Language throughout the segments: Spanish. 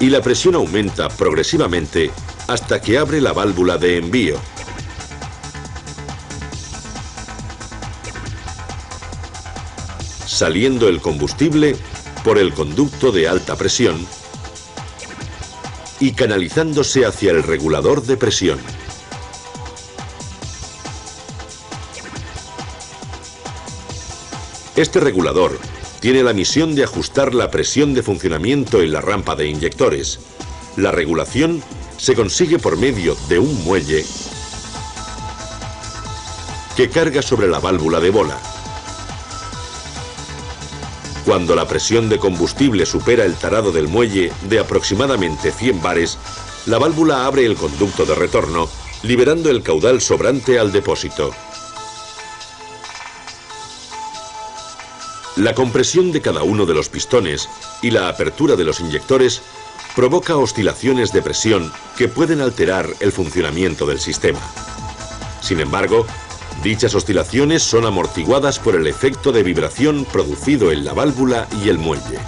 y la presión aumenta progresivamente hasta que abre la válvula de envío. Saliendo el combustible por el conducto de alta presión y canalizándose hacia el regulador de presión. Este regulador tiene la misión de ajustar la presión de funcionamiento en la rampa de inyectores. La regulación se consigue por medio de un muelle que carga sobre la válvula de bola. Cuando la presión de combustible supera el tarado del muelle de aproximadamente 100 bares, la válvula abre el conducto de retorno, liberando el caudal sobrante al depósito. La compresión de cada uno de los pistones y la apertura de los inyectores provoca oscilaciones de presión que pueden alterar el funcionamiento del sistema. Sin embargo, dichas oscilaciones son amortiguadas por el efecto de vibración producido en la válvula y el muelle.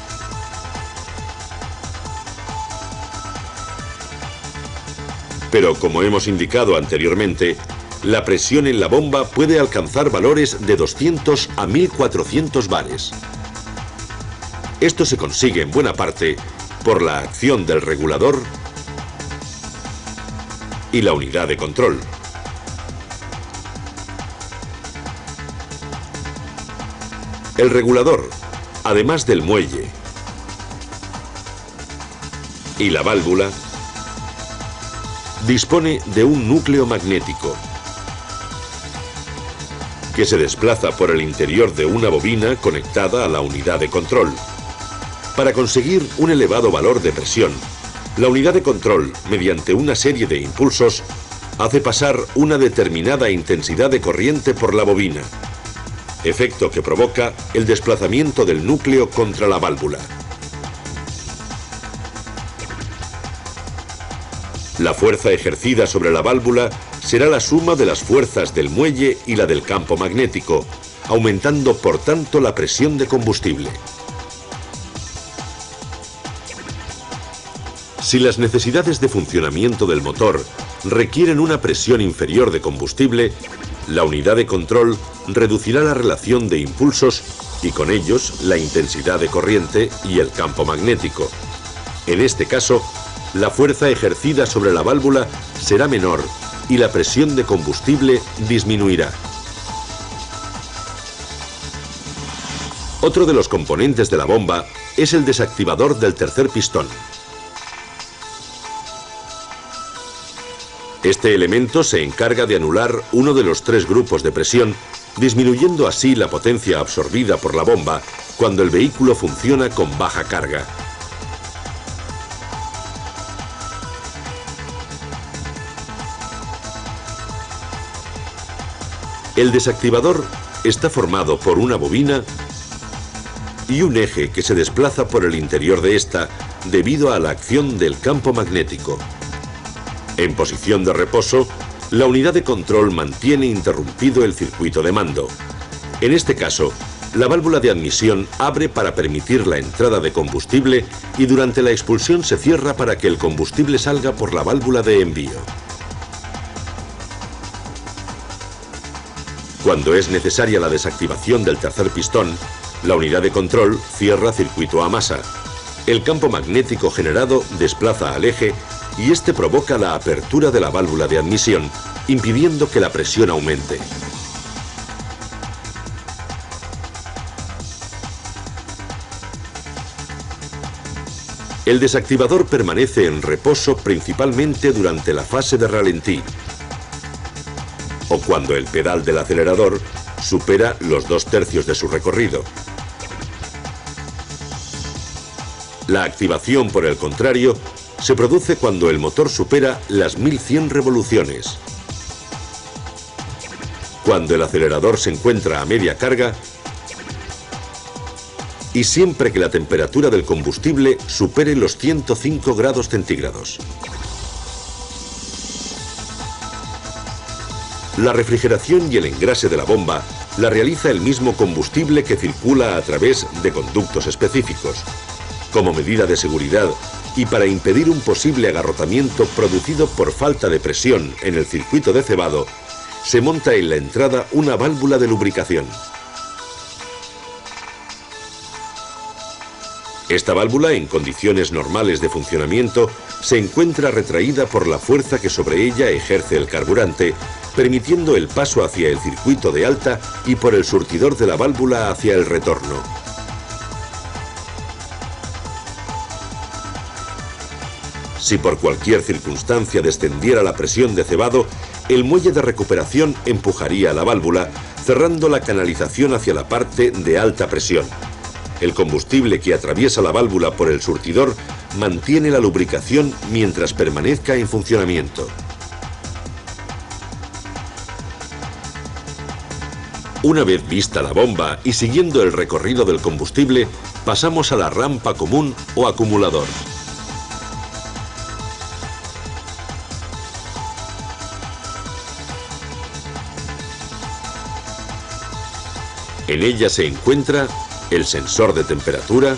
Pero como hemos indicado anteriormente, la presión en la bomba puede alcanzar valores de 200 a 1400 bares. Esto se consigue en buena parte por la acción del regulador y la unidad de control. El regulador, además del muelle y la válvula, dispone de un núcleo magnético que se desplaza por el interior de una bobina conectada a la unidad de control. Para conseguir un elevado valor de presión, la unidad de control, mediante una serie de impulsos, hace pasar una determinada intensidad de corriente por la bobina, efecto que provoca el desplazamiento del núcleo contra la válvula. La fuerza ejercida sobre la válvula será la suma de las fuerzas del muelle y la del campo magnético, aumentando por tanto la presión de combustible. Si las necesidades de funcionamiento del motor requieren una presión inferior de combustible, la unidad de control reducirá la relación de impulsos y con ellos la intensidad de corriente y el campo magnético. En este caso, la fuerza ejercida sobre la válvula será menor y la presión de combustible disminuirá. Otro de los componentes de la bomba es el desactivador del tercer pistón. Este elemento se encarga de anular uno de los tres grupos de presión, disminuyendo así la potencia absorbida por la bomba cuando el vehículo funciona con baja carga. El desactivador está formado por una bobina y un eje que se desplaza por el interior de esta debido a la acción del campo magnético. En posición de reposo, la unidad de control mantiene interrumpido el circuito de mando. En este caso, la válvula de admisión abre para permitir la entrada de combustible y durante la expulsión se cierra para que el combustible salga por la válvula de envío. Cuando es necesaria la desactivación del tercer pistón, la unidad de control cierra circuito a masa. El campo magnético generado desplaza al eje y este provoca la apertura de la válvula de admisión, impidiendo que la presión aumente. El desactivador permanece en reposo principalmente durante la fase de ralentí o cuando el pedal del acelerador supera los 2/3 de su recorrido. La activación, por el contrario, se produce cuando el motor supera las 1100 revoluciones, cuando el acelerador se encuentra a media carga y siempre que la temperatura del combustible supere los 105 grados centígrados. La refrigeración y el engrase de la bomba la realiza el mismo combustible que circula a través de conductos específicos. Como medida de seguridad y para impedir un posible agarrotamiento producido por falta de presión en el circuito de cebado, se monta en la entrada una válvula de lubricación. Esta válvula, en condiciones normales de funcionamiento, se encuentra retraída por la fuerza que sobre ella ejerce el carburante, permitiendo el paso hacia el circuito de alta y por el surtidor de la válvula hacia el retorno. Si por cualquier circunstancia descendiera la presión de cebado, el muelle de recuperación empujaría la válvula, cerrando la canalización hacia la parte de alta presión. El combustible que atraviesa la válvula por el surtidor mantiene la lubricación mientras permanezca en funcionamiento. Una vez vista la bomba y siguiendo el recorrido del combustible, pasamos a la rampa común o acumulador. En ella se encuentra el sensor de temperatura,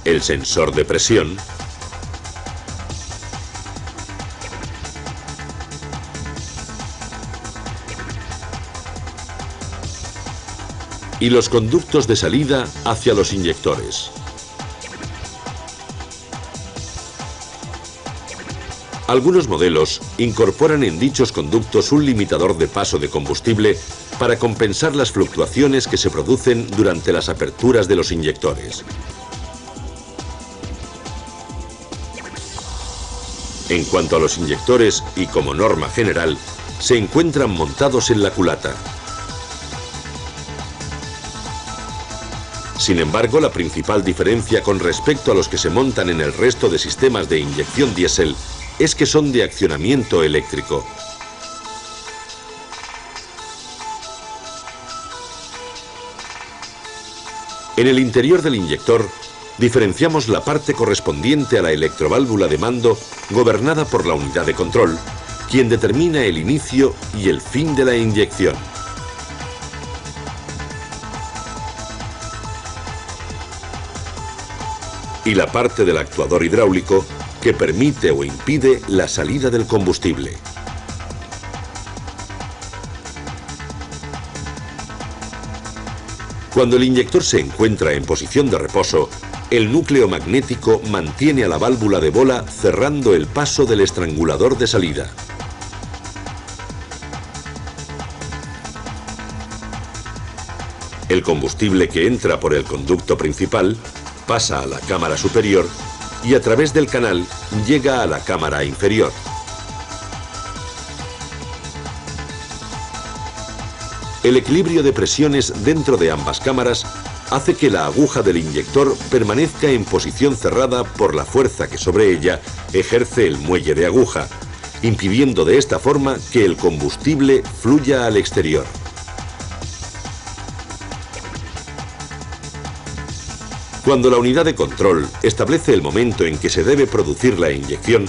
el sensor de presión, y los conductos de salida hacia los inyectores. Algunos modelos incorporan en dichos conductos un limitador de paso de combustible para compensar las fluctuaciones que se producen durante las aperturas de los inyectores. En cuanto a los inyectores, y como norma general, se encuentran montados en la culata. Sin embargo, la principal diferencia con respecto a los que se montan en el resto de sistemas de inyección diésel es que son de accionamiento eléctrico. En el interior del inyector diferenciamos la parte correspondiente a la electroválvula de mando gobernada por la unidad de control, quien determina el inicio y el fin de la inyección. Y la parte del actuador hidráulico que permite o impide la salida del combustible. Cuando el inyector se encuentra en posición de reposo, el núcleo magnético mantiene a la válvula de bola cerrando el paso del estrangulador de salida. El combustible que entra por el conducto principal pasa a la cámara superior y a través del canal llega a la cámara inferior. El equilibrio de presiones dentro de ambas cámaras hace que la aguja del inyector permanezca en posición cerrada por la fuerza que sobre ella ejerce el muelle de aguja, impidiendo de esta forma que el combustible fluya al exterior. Cuando la unidad de control establece el momento en que se debe producir la inyección,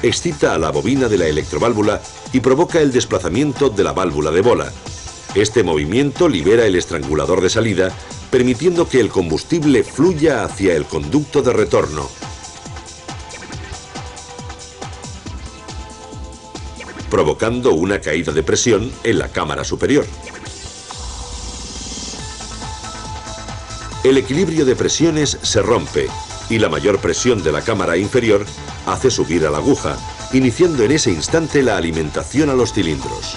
excita a la bobina de la electroválvula y provoca el desplazamiento de la válvula de bola. Este movimiento libera el estrangulador de salida, permitiendo que el combustible fluya hacia el conducto de retorno. Provocando una caída de presión en la cámara superior. El equilibrio de presiones se rompe y la mayor presión de la cámara inferior hace subir a la aguja, iniciando en ese instante la alimentación a los cilindros.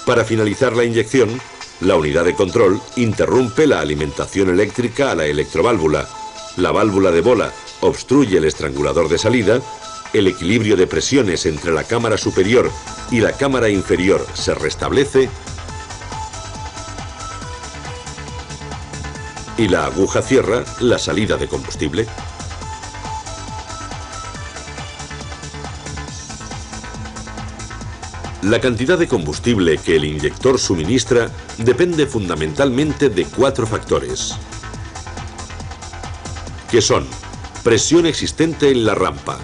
Para finalizar la inyección, la unidad de control interrumpe la alimentación eléctrica a la electroválvula, la válvula de bola obstruye el estrangulador de salida, el equilibrio de presiones entre la cámara superior y la cámara inferior se restablece y la aguja cierra la salida de combustible. La cantidad de combustible que el inyector suministra depende fundamentalmente de 4 factores, que son Presión existente en la rampa.